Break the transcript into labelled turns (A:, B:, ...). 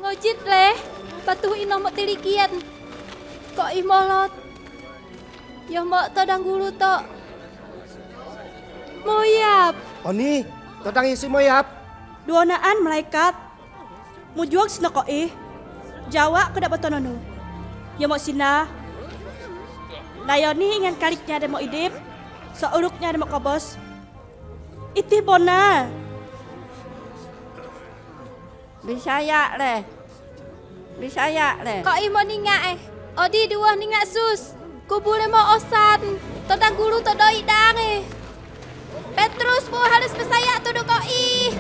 A: Mojit leh, batu ino mok tilikian. Kok imolot? Ya mok to dang gulu to. Moyap.
B: Oni, todang isi moyap.
C: Duonaan malaikat. Mujuang sina ko Jawa kedak batonono. Ya mok sina. Layoni ingan kaliknya ada mok idip. Seuruknya ada mok kobos. Itih bona.
D: Bisaya leh.
A: Kok imo ninga Odi dua ninga sus. Kubule mo osan. Todang gulu to doi dang Petrus mo harus pesaya to do koi.